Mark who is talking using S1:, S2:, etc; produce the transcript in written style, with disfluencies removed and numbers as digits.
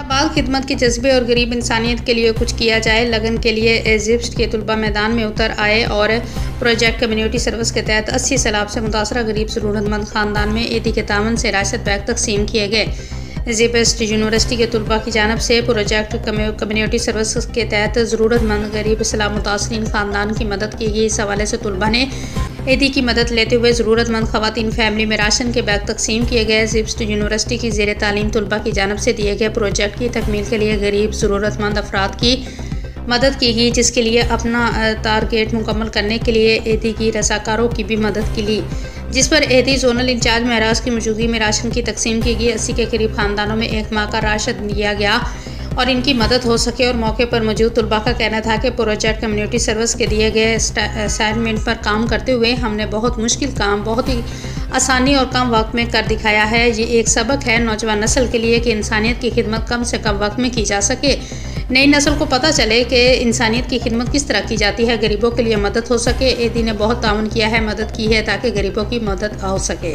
S1: बाल खिदमत के जज्बे और गरीब इंसानियत के लिए कुछ किया जाए लगन के लिए इजिप्ट के तुलबा मैदान में उतर आए और प्रोजेक्ट कम्युनिटी सर्विस के तहत 80 सैलाब से मुतासरा गरीब ज़रूरतमंद ख़ानदान में ईदी के तावन से राशद बैग तकसीम किए गए। इजिप्ट यूनिवर्सिटी के तुलबा की जानब से प्रोजेक्ट कम्युनिटी सर्विस के तहत ज़रूरतमंद गरीब सैलाब मुतासरीन ख़ानदान की मदद की गई। इस हवाले से तुलबा ने ईदी की मदद लेते हुए ज़रूरतमंद ख़वातीन फैमिली में राशन के बैग तकसीम किए गए। इजिप्ट यूनिवर्सिटी की ज़ेर तालीम तुलबा की जानब से दिए गए प्रोजेक्ट की तकमील के लिए गरीब ज़रूरतमंद अफराद की मदद की गई, जिसके लिए अपना टारगेट मुकम्मल करने के लिए ईदी की रसाकारों की भी मदद की ली, जिस पर ईदी जोनल इंचार्ज महराज की मौजूदगी में राशन की तकसीम की गई। 80 के करीब ख़ानदानों में 1 माह का राशन दिया गया और इनकी मदद हो सके। और मौके पर मौजूद तुलबा का कहना था कि प्रोजेक्ट कम्युनिटी सर्विस के दिए गए असाइनमेंट पर काम करते हुए हमने बहुत मुश्किल काम बहुत ही आसानी और कम वक्त में कर दिखाया है। ये एक सबक है नौजवान नस्ल के लिए कि इंसानियत की खिदमत कम से कम वक्त में की जा सके। नई नस्ल को पता चले कि इंसानियत की खिदमत किस तरह की जाती है, गरीबों के लिए मदद हो सके। ईदी ने बहुत ताउन किया है, मदद की है ताकि गरीबों की मदद हो सके।